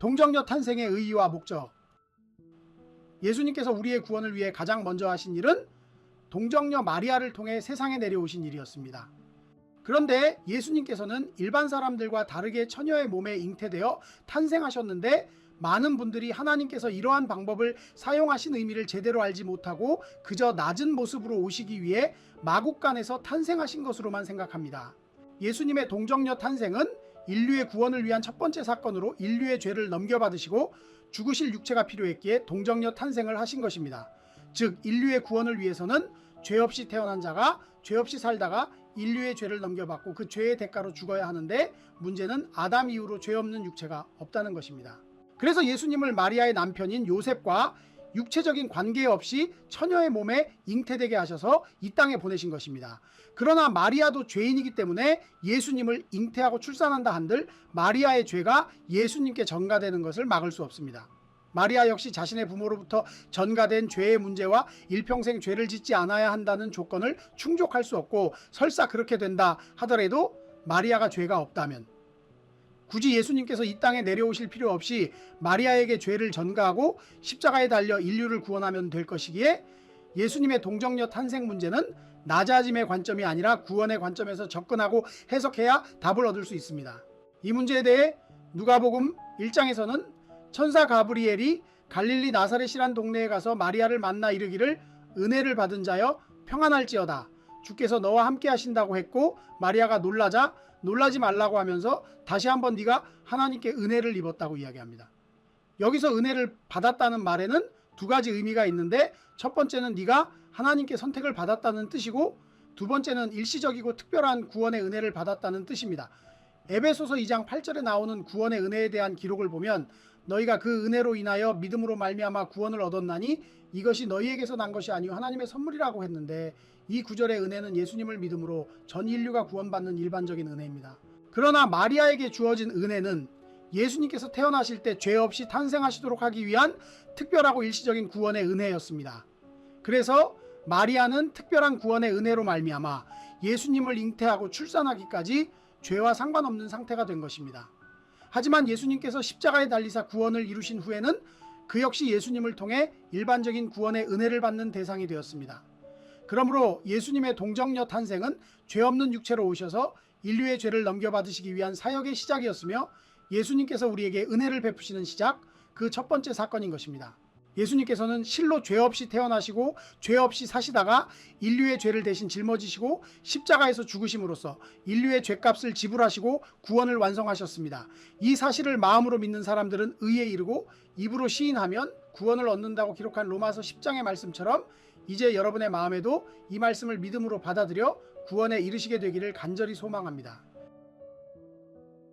동정녀 탄생의 의의와 목적. 예수님께서 우리의 구원을 위해 가장 먼저 하신 일은 동정녀 마리아를 통해 세상에 내려오신 일이었습니다. 그런데 예수님께서는 일반 사람들과 다르게 처녀의 몸에 잉태되어 탄생하셨는데, 많은 분들이 하나님께서 이러한 방법을 사용하신 의미를 제대로 알지 못하고 그저 낮은 모습으로 오시기 위해 마국간에서 탄생하신 것으로만 생각합니다. 예수님의 동정녀 탄생은 인류의 구원을 위한 첫 번째 사건으로 인류의 죄를 넘겨받으시고 죽으실 육체가 필요했기에 동정녀 탄생을 하신 것입니다. 즉, 인류의 구원을 위해서는 죄 없이 태어난 자가 죄 없이 살다가 인류의 죄를 넘겨받고 그 죄의 대가로 죽어야 하는데, 문제는 아담 이후로 죄 없는 육체가 없다는 것입니다. 그래서 예수님을 마리아의 남편인 요셉과 육체적인 관계 없이 처녀의 몸에 잉태되게 하셔서 이 땅에 보내신 것입니다. 그러나 마리아도 죄인이기 때문에 예수님을 잉태하고 출산한다 한들 마리아의 죄가 예수님께 전가되는 것을 막을 수 없습니다. 마리아 역시 자신의 부모로부터 전가된 죄의 문제와 일평생 죄를 짓지 않아야 한다는 조건을 충족할 수 없고, 설사 그렇게 된다 하더라도 마리아가 죄가 없다면 굳이 예수님께서 이 땅에 내려오실 필요 없이 마리아에게 죄를 전가하고 십자가에 달려 인류를 구원하면 될 것이기에, 예수님의 동정녀 탄생 문제는 낮아짐의 관점이 아니라 구원의 관점에서 접근하고 해석해야 답을 얻을 수 있습니다. 이 문제에 대해 누가복음 1장에서는 천사 가브리엘이 갈릴리 나사렛이란 동네에 가서 마리아를 만나 이르기를 은혜를 받은 자여 평안할지어다, 주께서 너와 함께 하신다고 했고, 마리아가 놀라자 놀라지 말라고 하면서 다시 한번 네가 하나님께 은혜를 입었다고 이야기합니다. 여기서 은혜를 받았다는 말에는 두 가지 의미가 있는데, 첫 번째는 네가 하나님께 선택을 받았다는 뜻이고, 두 번째는 일시적이고 특별한 구원의 은혜를 받았다는 뜻입니다. 에베소서 2장 8절에 나오는 구원의 은혜에 대한 기록을 보면, 너희가 그 은혜로 인하여 믿음으로 말미암아 구원을 얻었나니 이것이 너희에게서 난 것이 아니요 하나님의 선물이라고 했는데, 이 구절의 은혜는 예수님을 믿음으로 전 인류가 구원받는 일반적인 은혜입니다. 그러나 마리아에게 주어진 은혜는 예수님께서 태어나실 때 죄 없이 탄생하시도록 하기 위한 특별하고 일시적인 구원의 은혜였습니다. 그래서 마리아는 특별한 구원의 은혜로 말미암아 예수님을 잉태하고 출산하기까지 죄와 상관없는 상태가 된 것입니다. 하지만 예수님께서 십자가에 달리사 구원을 이루신 후에는 그 역시 예수님을 통해 일반적인 구원의 은혜를 받는 대상이 되었습니다. 그러므로 예수님의 동정녀 탄생은 죄 없는 육체로 오셔서 인류의 죄를 넘겨받으시기 위한 사역의 시작이었으며, 예수님께서 우리에게 은혜를 베푸시는 시작, 그 첫 번째 사건인 것입니다. 예수님께서는 실로 죄 없이 태어나시고 죄 없이 사시다가 인류의 죄를 대신 짊어지시고 십자가에서 죽으심으로써 인류의 죄값을 지불하시고 구원을 완성하셨습니다. 이 사실을 마음으로 믿는 사람들은 의에 이르고 입으로 시인하면 구원을 얻는다고 기록한 로마서 10장의 말씀처럼, 이제 여러분의 마음에도 이 말씀을 믿음으로 받아들여 구원에 이르시게 되기를 간절히 소망합니다.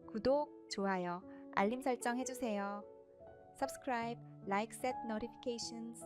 구독, 좋아요, 알림 설정 해주세요. Subscribe, like, set notifications.